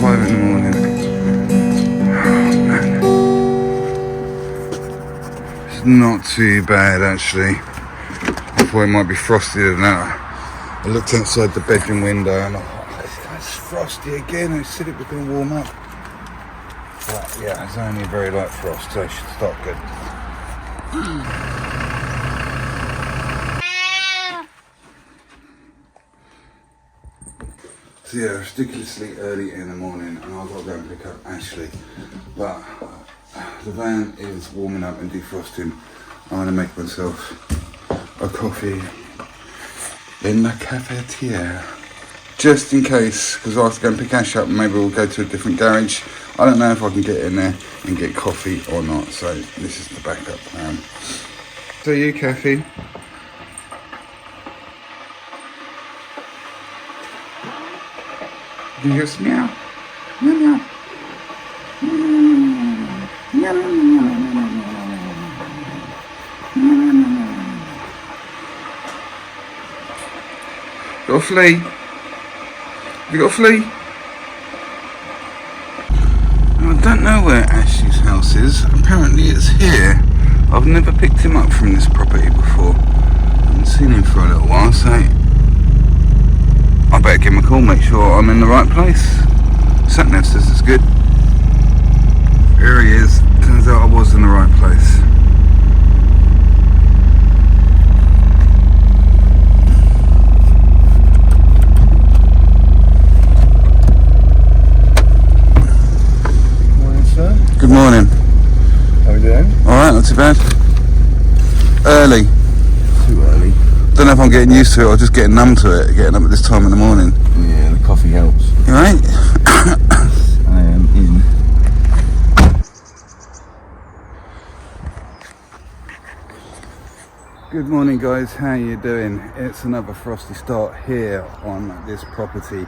5 in the morning. Oh, man. It's not too bad actually. I thought it might be frostier than that. I looked outside the bedroom window and I thought, it's frosty again. I said it was going to warm up. But yeah, it's only a very light frost, so it should start good. So yeah, ridiculously early in the morning and I've got to go and pick up Ashley. But the van is warming up and defrosting. I'm going to make myself a coffee in the cafetiere. Just in case, because I have to go and pick Ash up and maybe we'll go to a different garage. I don't know if I can get in there and get coffee or not, so this is the backup plan. So you, Kathy? Do you hear some meow? Meow meow. Got a flea? Have you got a flea? I don't know where Ashley's house is. Apparently it's here. I've never picked him up from this property before. I haven't seen him for a little while, so I better give him a call, make sure I'm in the right place. Sat-nav says it's good. Here he is. Turns out I was in the right place. Morning, sir. Good morning. How are you doing? Alright, not too bad. Early. Too early. Don't know if I'm getting used to it or just getting numb to it, getting up at this time in the morning. Yeah, the coffee helps. You alright? I am in. Good morning guys, how you doing? It's another frosty start here on this property.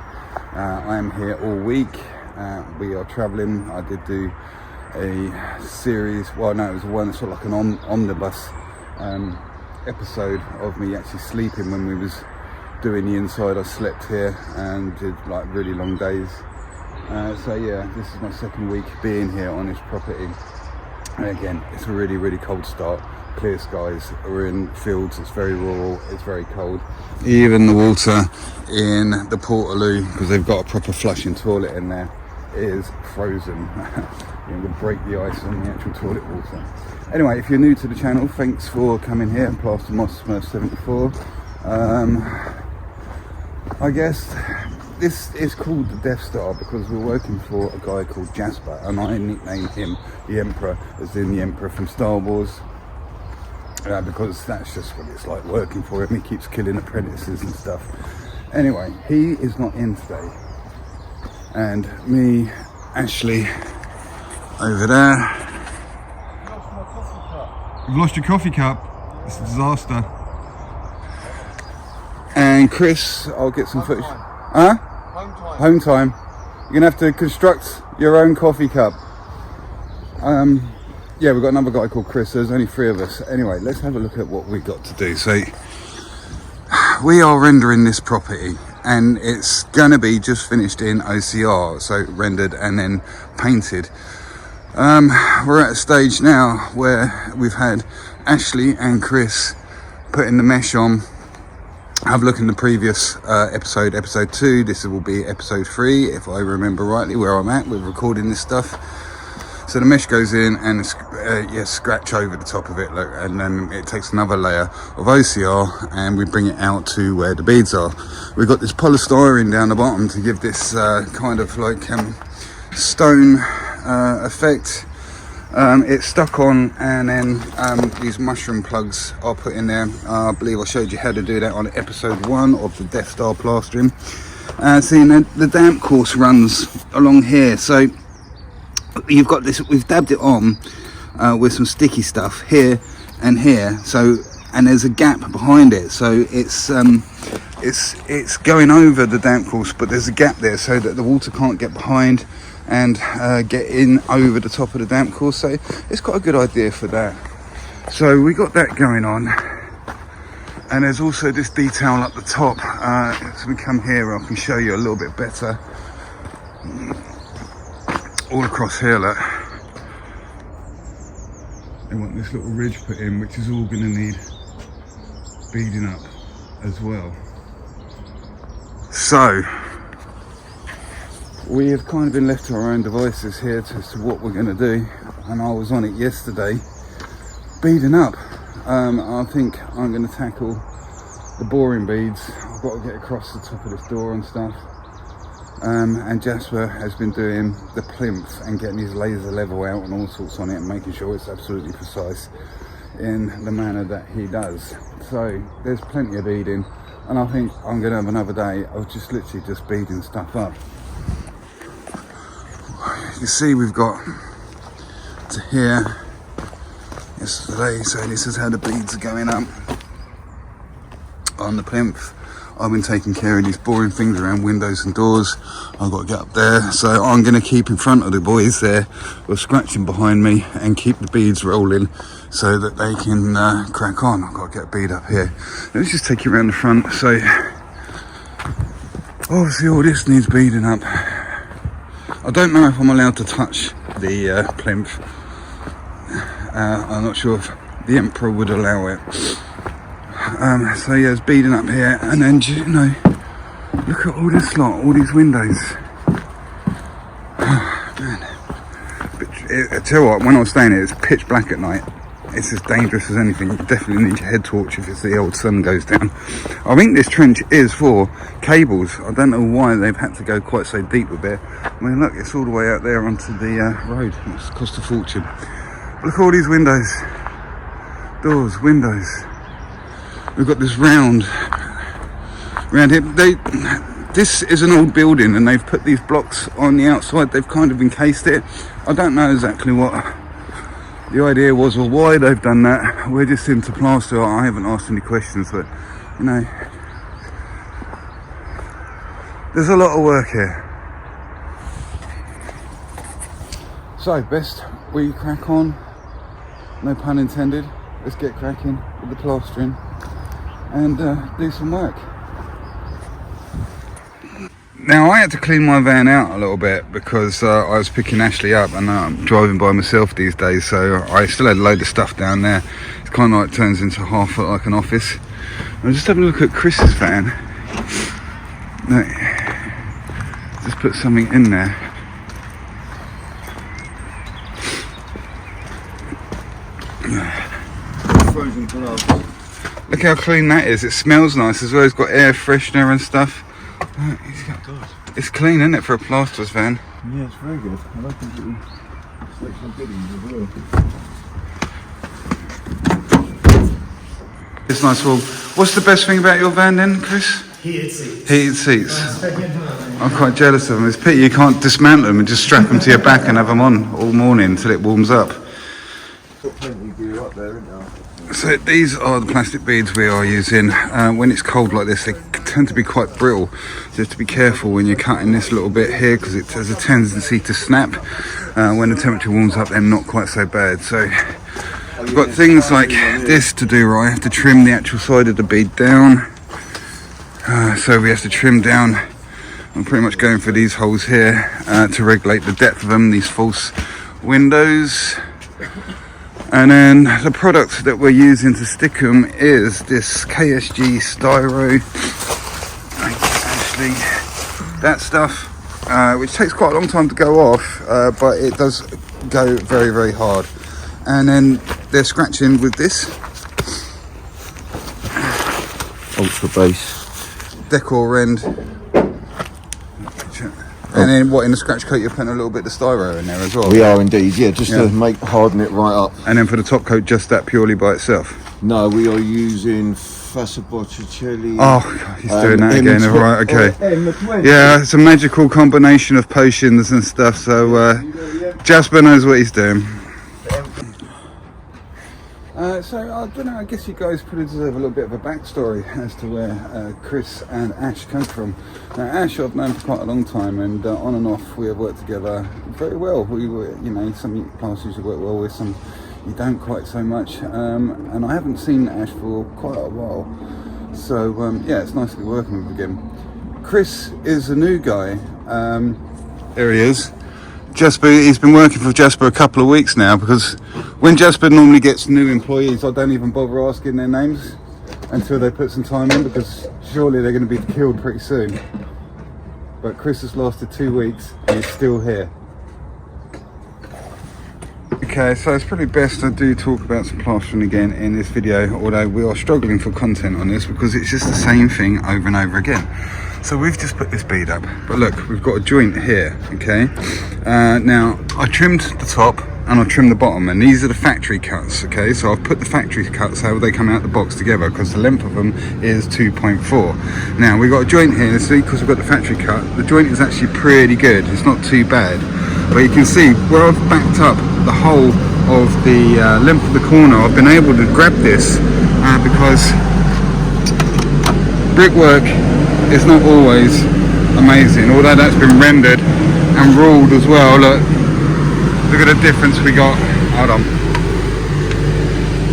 I am here all week. We are travelling. I did do a series, well no, it was one sort of like an omnibus episode of me actually sleeping when we was doing the inside. I slept here and did like really long days. So yeah, this is my second week being here on this property. And again, it's a really cold start. Clear skies, we're in fields, it's very rural, it's very cold. Even the water in the Portaloo, because they've got a proper flushing toilet in there, is frozen. You're going to break the ice on the actual toilet water. Anyway, if you're new to the channel, thanks for coming here. Plaster Moss Smurf 74. I guess this is called the Death Star because we're working for a guy called Jasper, and I nicknamed him the Emperor, as in the Emperor from Star Wars. Because that's just what it's like working for him. He keeps killing apprentices and stuff. Anyway, he is not in today. And me, Ashley, over there. You've lost your coffee cup. It's a disaster. And Chris, I'll get some footage. Huh? Home time. You're gonna have to construct your own coffee cup. Yeah, we've got another guy called Chris. There's only 3 of us. Anyway, let's have a look at what we've got to do. So we are rendering this property and it's gonna be just finished in OCR, so rendered and then painted. We're at a stage now where we've had Ashley and Chris putting the mesh on. Have a look in the previous episode 2. This will be episode 3 if I remember rightly where I'm at with recording this stuff. So the mesh goes in and scratch over the top of it, look, and then it takes another layer of OCR and we bring it out to where the beads are. We've got this polystyrene down the bottom to give this kind of like stone effect. It's stuck on, and then these mushroom plugs are put in there. I believe I showed you how to do that on episode 1 of the Death Star plastering. See, the damp course runs along here, so you've got this, we've dabbed it on with some sticky stuff here and here, so, and there's a gap behind it, so it's going over the damp course, but there's a gap there so that the water can't get behind and get in over the top of the damp course. So it's got a good idea for that. So we got that going on, and there's also this detail up the top. So we come here, I can show you a little bit better. all across here, look. They want this little ridge put in, which is all going to need beading up as well. So we have kind of been left to our own devices here as to what we're going to do, and I was on it yesterday beading up. I think I'm going to tackle the boring beads. I've got to get across the top of this door and stuff, and Jasper has been doing the plinth and getting his laser level out and all sorts on it and making sure it's absolutely precise in the manner that he does. So there's plenty of beading, and I think I'm going to have another day of just literally just beading stuff up. You see, we've got to here yesterday, so this is how the beads are going up on the plinth. I've been taking care of these boring things around windows and doors. I've got to get up there, so I'm going to keep in front of the boys there who are scratching behind me and keep the beads rolling so that they can crack on. I've got to get a bead up here. Let me just take you around the front. So obviously all this needs beading up. I don't know if I'm allowed to touch the plinth. I'm not sure if the Emperor would allow it. So yeah, it's beading up here, and then, you know, look at all this lot, all these windows. Man. I tell you what, when I was staying here, it's pitch black at night. It's as dangerous as anything. You definitely need your head torch if it's the old sun goes down. I think this trench is for cables. I don't know why they've had to go quite so deep with it. I mean, look, it's all the way out there onto the road. It's cost a fortune. Look at all these windows, doors, windows. We've got this round here. This is an old building, and they've put these blocks on the outside. They've kind of encased it. I don't know exactly what the idea was or why they've done that. We're just into plaster. I haven't asked any questions, but you know, there's a lot of work here. So best we crack on, no pun intended. Let's get cracking with the plastering and do some work. Now I had to clean my van out a little bit because I was picking Ashley up, and I'm driving by myself these days, so I still had a load of stuff down there. It's kind of like turns into half like an office. I'm just having a look at Chris's van. No, just put something in there. Frozen glass. Look how clean that is. It smells nice as well. It's got air freshener and stuff. It's clean, isn't it, for a plasterer's van? Yeah, it's very good. I like these little selection of biddings as well. It's nice. Well, what's the best thing about your van then, Chris? Heated seats. Heated seats. I'm quite jealous of them. It's a pity you can't dismantle them and just strap them to your back and have them on all morning until it warms up. Got plenty of gear up there, isn't there? So these are the plastic beads we are using. When it's cold like this, they tend to be quite brittle. So you have to be careful when you're cutting this little bit here, because it has a tendency to snap. When the temperature warms up, they're not quite so bad. So we've got things like this to do, right? I have to trim the actual side of the bead down. So we have to trim down. I'm pretty much going for these holes here to regulate the depth of them, these false windows. And then the product that we're using to stick them is this KSG styro. Actually, that stuff, which takes quite a long time to go off, but it does go very, very hard. And then they're scratching with this Ultra base. Decor Rend. And then what, in the scratch coat you're putting a little bit of styro in there as well? We are indeed, yeah, just to harden it right up. And then for the top coat, just that purely by itself? No, we are using Fassa Botticelli. Oh, he's doing that again, right, okay. M20. Yeah, it's a magical combination of potions and stuff, so Jasper knows what he's doing. So I don't know, I guess you guys probably deserve a little bit of a backstory as to where Chris and Ash come from. Now Ash I've known for quite a long time, and on and off we have worked together very well. We were, you know, some plasters you work well with, some you don't quite so much, and I haven't seen Ash for quite a while, so yeah, it's nice to be working with him again. Chris is a new guy. There he is. Jasper, he's been working for Jasper a couple of weeks now, because when Jasper normally gets new employees, I don't even bother asking their names until they put some time in, because surely they're going to be killed pretty soon. But Chris has lasted 2 weeks and he's still here. Okay, so it's probably best I do talk about some plastering again in this video, although we are struggling for content on this because it's just the same thing over and over again. So we've just put this bead up, but look, we've got a joint here, okay? Now, I trimmed the top and I trimmed the bottom, and these are the factory cuts, okay? So I've put the factory cuts how they come out the box together, because the length of them is 2.4. Now, we've got a joint here, see, because we've got the factory cut, the joint is actually pretty good, it's not too bad. But you can see where I've backed up the whole of the length of the corner, I've been able to grab this because brickwork is not always amazing, although that's been rendered and ruled as well. Look at the difference we got. Hold on.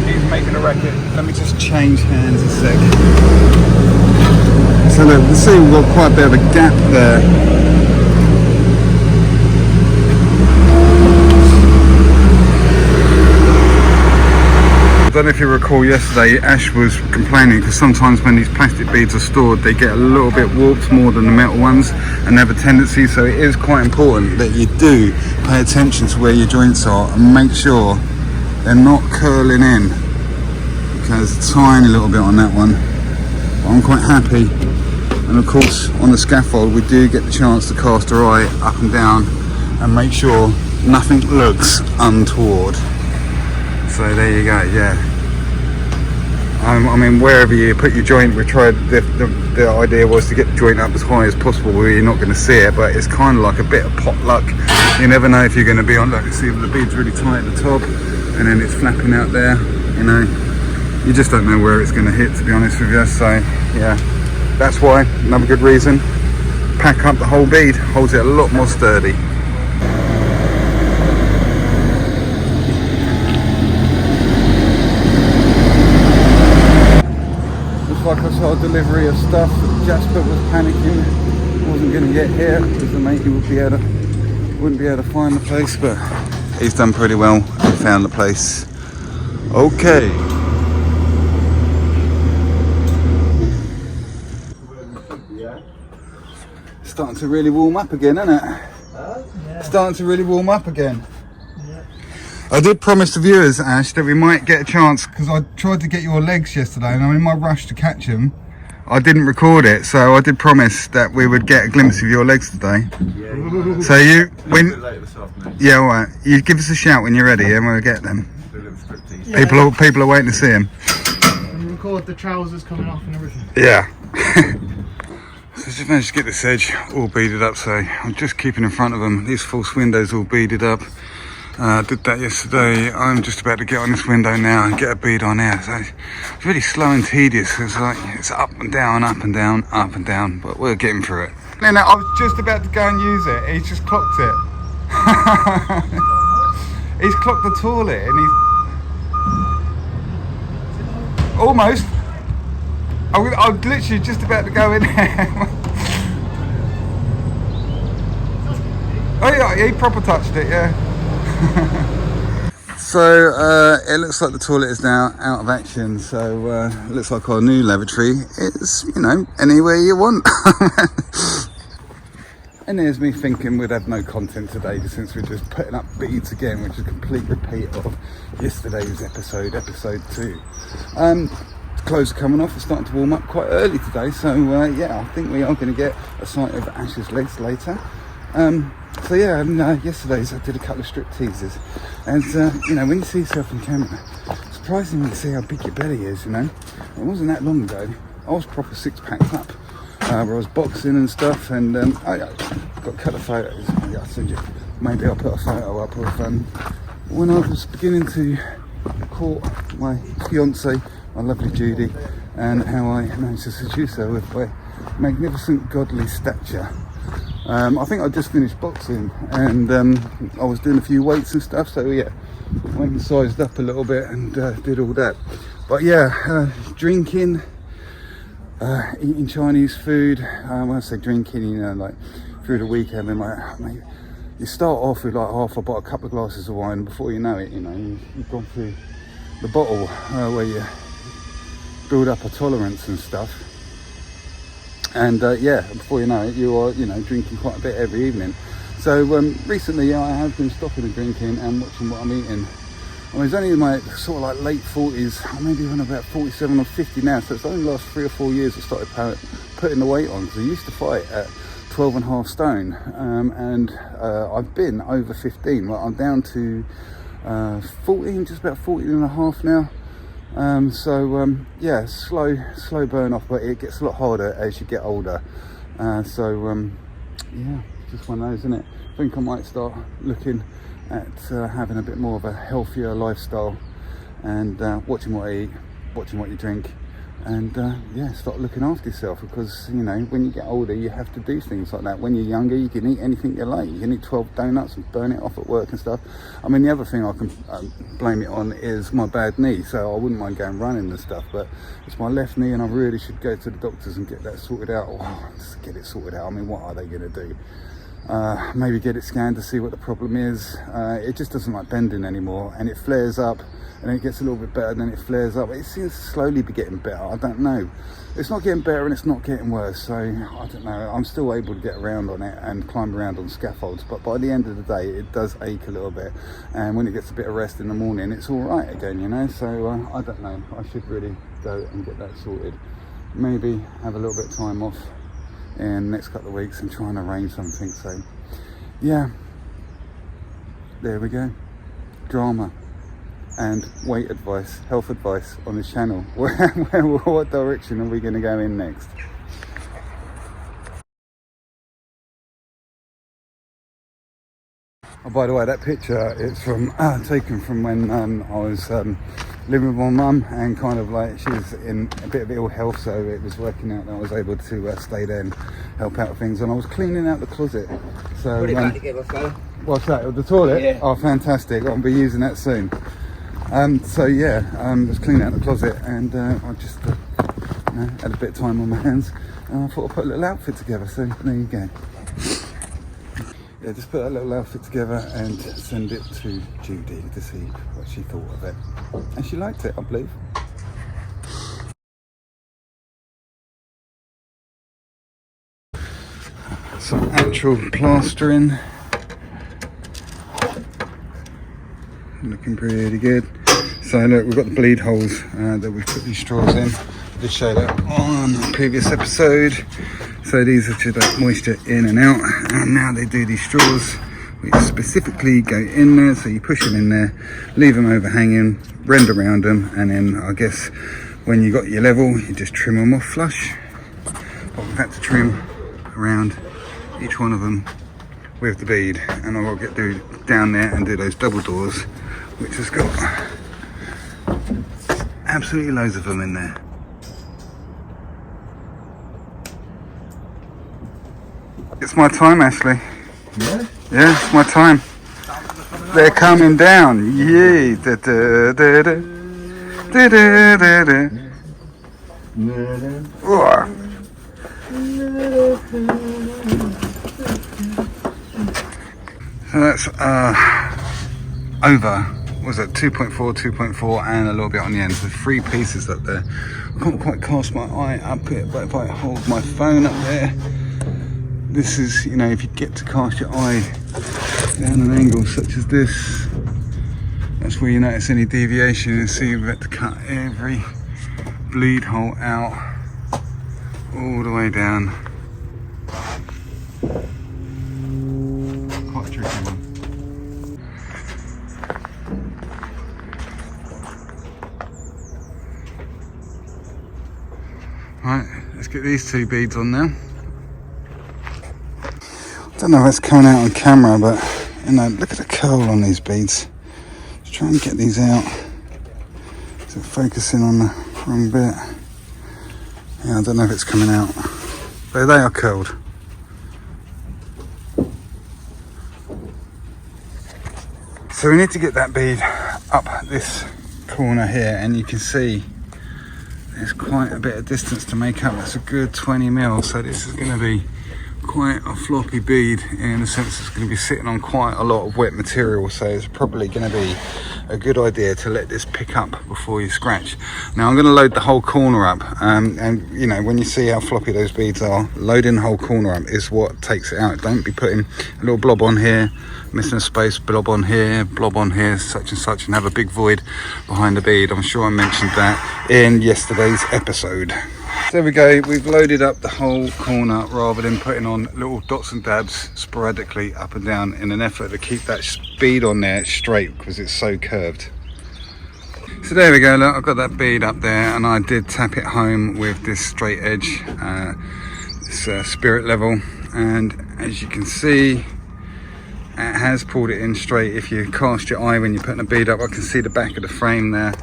He's making a racket. Let me just change hands a sec. So look, you see we've got quite a bit of a gap there. I don't know if you recall yesterday, Ash was complaining because sometimes when these plastic beads are stored, they get a little bit warped more than the metal ones, and they have a tendency, so it is quite important that you do pay attention to where your joints are and make sure they're not curling in. Okay, there's a tiny little bit on that one, but I'm quite happy. And of course on the scaffold we do get the chance to cast our eye up and down and make sure nothing looks untoward. So there you go, yeah. I mean, wherever you put your joint, we tried, the idea was to get the joint up as high as possible where you're not going to see it, but it's kind of like a bit of pot luck. You never know if you're going to be on, look, see the bead's really tight at the top and then it's flapping out there, you know. You just don't know where it's going to hit, to be honest with you. So yeah, that's why, another good reason, pack up the whole bead, holds it a lot more sturdy. Like I saw a delivery of stuff, Jasper was panicking, wasn't going to get here because the matey wouldn't be able to find the place, but he's done pretty well and found the place. Okay. Starting to really warm up again, isn't it? Yeah. Starting to really warm up again. I did promise the viewers, Ash, that we might get a chance, because I tried to get your legs yesterday and in my rush to catch them, I didn't record it, so I did promise that we would get a glimpse of your legs today. Yeah. So you, when, yeah, all right, you give us a shout when you're ready and we'll get them. Yeah. People are waiting to see them. And record the trousers coming off and everything. Yeah. So I just managed to get this edge all beaded up, so I'm just keeping in front of them. These false windows all beaded up. Did that yesterday. I'm just about to get on this window now and get a bead on there. So it's really slow and tedious. It's like it's up and down, up and down, up and down, but we're getting through it. No, I was just about to go and use it. He's just clocked it. He's clocked the toilet and he's almost. I was literally just about to go in there. Oh yeah, he proper touched it, yeah. So it looks like the toilet is now out of action, so it looks like our new lavatory is, you know, anywhere you want. And there's me thinking we'd have no content today since we're just putting up beads again, which is a complete repeat of yesterday's episode 2. Clothes are coming off, it's starting to warm up quite early today, so yeah, I think we are going to get a sight of Ash's legs later. So yeah, and yesterday's I did a couple of strip teases, and you know, when you see yourself on camera, surprising when you see how big your belly is, you know. It wasn't that long ago, I was proper 6-packed up, where I was boxing and stuff, and I got a couple of photos, yeah, I'll send you, maybe I'll put a photo up of when I was beginning to court my fiancée, my lovely Judy, and how I managed to seduce her with my magnificent godly stature. I think I just finished boxing and I was doing a few weights and stuff, so yeah, went and sized up a little bit and did all that. But yeah, drinking, eating Chinese food. When I say drinking, you know, like through the week having like you start off with like half a bottle, a couple of glasses of wine, and before you know it, you know, you've gone through the bottle where you build up a tolerance and stuff. And yeah, before you know it, you are, you know, drinking quite a bit every evening. So recently I have been stopping and drinking and watching what I'm eating. I was only in my sort of like late 40s, maybe when I'm about 47 or 50 now, so it's only the last 3 or 4 years I started putting the weight on, because I used to fight at 12.5 stone, and I've been over 15. Well, I'm down to 14, just about 14 and a half now. Yeah, slow burn off, but it gets a lot harder as you get older. Yeah, just one of those, isn't it? I think I might start looking at having a bit more of a healthier lifestyle, and watching what I eat, watching what you drink, and yeah, start looking after yourself, because you know, when you get older you have to do things like that. When you're younger you can eat anything you like, you can eat 12 donuts and burn it off at work and stuff. I mean, the other thing I can blame it on is my bad knee, so I wouldn't mind going running and stuff, but it's my left knee and I really should go to the doctors and get that sorted out. Oh, just get it sorted out. I mean, what are they going to do? Maybe get it scanned to see what the problem is. It just doesn't like bending anymore, and it flares up, and then it gets a little bit better, and then it flares up. It seems to slowly be getting better. I don't know. It's not getting better and it's not getting worse, so I don't know. I'm still able to get around on it and climb around on scaffolds, but by the end of the day it does ache a little bit, and when it gets a bit of rest in the morning it's all right again, you know. So I don't know. I should really go and get that sorted. Maybe have a little bit of time off in the next couple of weeks and try and arrange something. So yeah, there we go. Drama and weight advice, health advice on this channel. What direction are we going to go in next? Oh, by the way, that picture is from taken from when I was living with my mum, and kind of like she was in a bit of ill health, so it was working out that I was able to stay there and help out with things, and I was cleaning out the closet. So what's that, the toilet? Yeah. Oh, fantastic. I'll be using that soon. So yeah, just cleaning out the closet, and I just you know, had a bit of time on my hands, and I thought I'd put a little outfit together, so there you go. Yeah, just put that little outfit together and send it to Judy to see what she thought of it. And she liked it, I believe. Some actual plastering. Looking pretty good. So look, we've got the bleed holes that we've put these straws in. I did show that on the previous episode. So these are to let moisture in and out, and now they do these straws which specifically go in there. So you push them in there, leave them overhanging, rend around them, and then I guess when you got your level you just trim them off flush. But we've had to trim around each one of them with the bead, and I will get down there and do those double doors, which has got absolutely loads of them in there. It's my time, Ashley. Yeah? Yeah, it's my time. They're coming down. Yay. Da, da, da, da. Da, da, da, da. Oh. So that's over, was it 2.4, 2.4, and a little bit on the end. So 3 pieces up there. I can't quite cast my eye up it, but if I hold my phone up there, this is, you know, if you get to cast your eye down an angle such as this, that's where you notice any deviation, and see we've had to cut every bleed hole out all the way down. Quite a tricky one. Right, let's get these 2 beads on now. I don't know if it's coming out on camera, but you know, look at the curl on these beads. Let's try and get these out. So focusing on the wrong bit. Yeah, I don't know if it's coming out, but they are curled. So we need to get that bead up this corner here, and you can see there's quite a bit of distance to make up. That's a good 20 mil, so this is going to be quite a floppy bead in the sense it's going to be sitting on quite a lot of wet material, so it's probably going to be a good idea to let this pick up before you scratch. Now I'm going to load the whole corner up, and you know, when you see how floppy those beads are, loading the whole corner up is what takes it out. Don't be putting a little blob on here, missing a space, blob on here, such and such, and have a big void behind the bead. I'm sure I mentioned that in yesterday's episode. So there we go, we've loaded up the whole corner rather than putting on little dots and dabs sporadically up and down in an effort to keep that bead on there straight because it's so curved. So there we go, look, I've got that bead up there, and I did tap it home with this straight edge, this spirit level, and as you can see, it has pulled it in straight. If you cast your eye when you're putting a bead up, I can see the back of the frame there.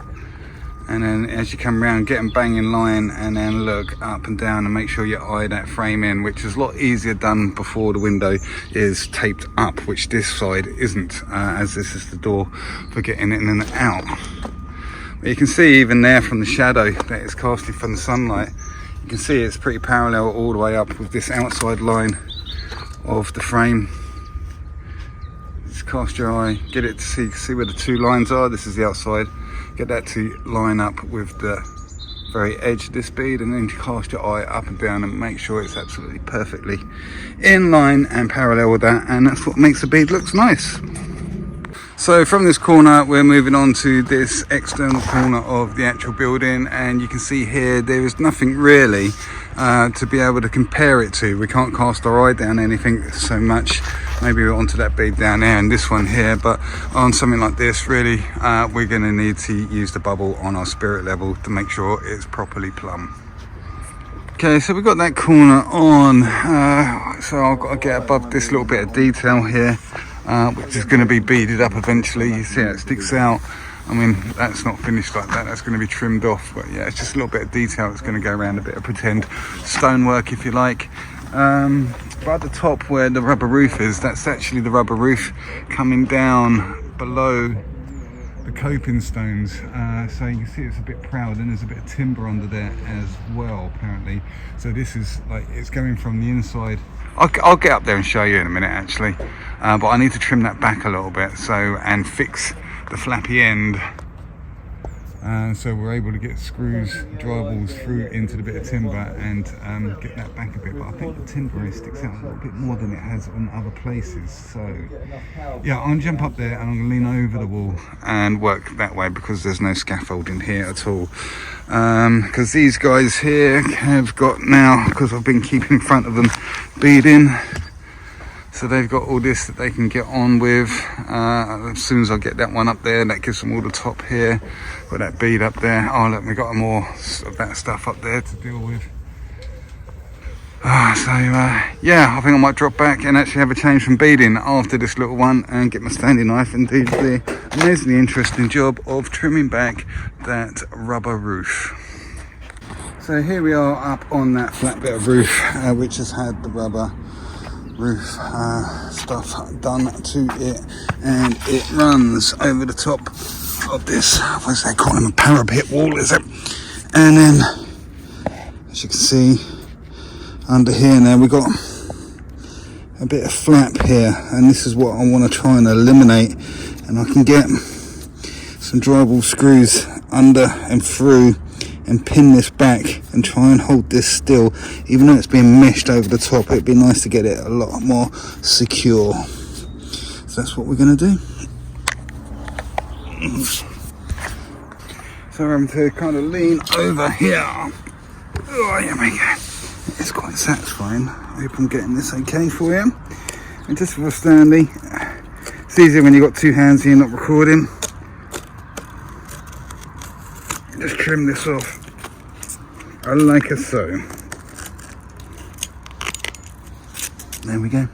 And then as you come around, get them bang in line, and then look up and down and make sure you eye that frame in, which is a lot easier done before the window is taped up, which this side isn't, as this is the door for getting in and out. But you can see even there from the shadow that it's casting from the sunlight, you can see it's pretty parallel all the way up with this outside line of the frame. Just cast your eye, get it to see where the two lines are. This is the outside. Get that to line up with the very edge of this bead, and then cast your eye up and down and make sure it's absolutely perfectly in line and parallel with that, and that's what makes the bead look nice. So from this corner we're moving on to this external corner of the actual building, and you can see here there is nothing really to be able to compare it to. We can't cast our eye down anything so much, maybe onto that bead down there and this one here, but on something like this really we're going to need to use the bubble on our spirit level to make sure it's properly plumb. Okay, so we've got that corner on, so I've got to get above this little bit of detail here, which is going to be beaded up eventually. You see how it sticks out. I mean, that's not finished like that, that's going to be trimmed off, but yeah, it's just a little bit of detail that's going to go around, a bit of pretend stonework if you like. But at the top where the rubber roof is, that's actually the rubber roof coming down below the coping stones, so you can see it's a bit proud, and there's a bit of timber under there as well apparently. So this is like, it's going from the inside. I'll get up there and show you in a minute actually, but I need to trim that back a little bit, so, and fix the flappy end, so we're able to get screws, drywalls through into the bit of timber and get that back a bit. But I think the timber sticks out a little bit more than it has on other places, so yeah, I'm gonna jump up there and I'm gonna lean over the wall and work that way, because there's no scaffolding here at all, because these guys here have got now, because I've been keeping in front of them beading, so they've got all this that they can get on with. As soon as I get that one up there, that gives them all the top here. Got that bead up there. Oh look, we got more of that stuff up there to deal with. Yeah, I think I might drop back and actually have a change from beading after this little one, and get my standing knife and do the amazingly interesting job of trimming back that rubber roof. So here we are up on that flat bit of roof, which has had the rubber roof stuff done to it, and it runs over the top of this, what's they call them, a parapet wall, is it? And then as you can see under here now we've got a bit of flap here, and this is what I want to try and eliminate, and I can get some drywall screws under and through and pin this back and try and hold this still. Even though it's being meshed over the top, it'd be nice to get it a lot more secure. So that's what we're going to do. So I'm to kind of lean over here. Oh, yeah, we go. It's quite satisfying. I hope I'm getting this okay for you. And just for Stanley, it's easier when you've got two hands and you're not recording. Just trim this off, like so. There we go.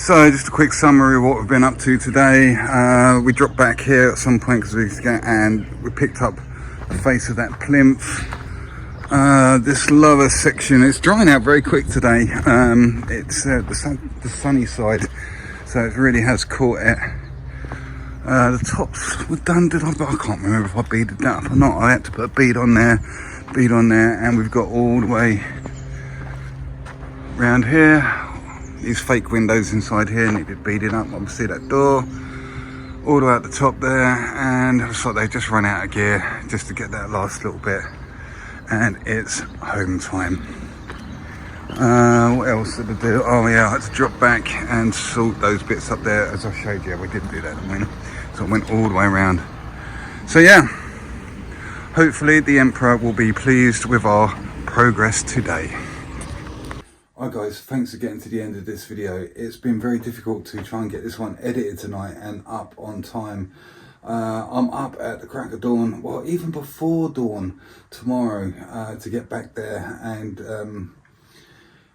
So just a quick summary of what we've been up to today. We dropped back here at some point and we picked up the face of that plinth. This lower section, it's drying out very quick today. It's the sunny side, so it really has caught it. The tops were done, I can't remember if I beaded that up or not. I had to put a bead on there, and we've got all the way around here. These fake windows inside here needed beading up. Obviously that door, all the way at the top there, and it looks like they just run out of gear just to get that last little bit. And it's home time. What else did I do? Oh yeah, I had to drop back and sort those bits up there as I showed you. We didn't do that, didn't we? So I went all the way around. So yeah, hopefully the Emperor will be pleased with our progress today. Alright guys, thanks for getting to the end of this video. It's been very difficult to try and get this one edited tonight and up on time. I'm up at the crack of dawn, well even before dawn tomorrow, to get back there and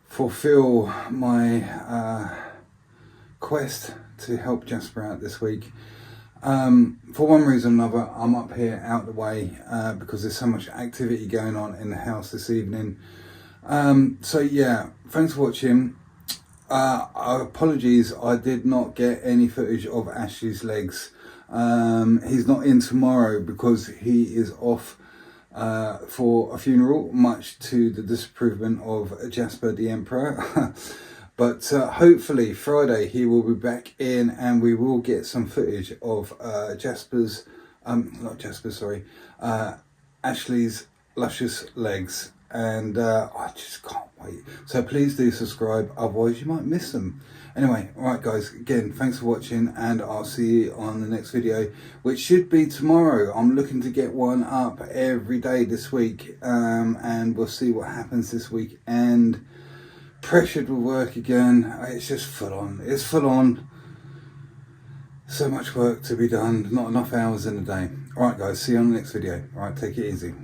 fulfill my quest to help Jasper out this week. For one reason or another, I'm up here out the way because there's so much activity going on in the house this evening. So yeah, thanks for watching. Apologies, I did not get any footage of Ashley's legs. He's not in tomorrow because he is off for a funeral, much to the disapproval of Jasper the Emperor. But hopefully Friday he will be back in and we will get some footage of Ashley's luscious legs. And I just can't wait. So please do subscribe, otherwise you might miss them. Anyway, alright guys, again, thanks for watching and I'll see you on the next video, which should be tomorrow. I'm looking to get one up every day this week, and we'll see what happens this week. And pressured with work again. It's just full on. It's full on. So much work to be done, not enough hours in a day. Alright guys, see you on the next video. Alright, take it easy.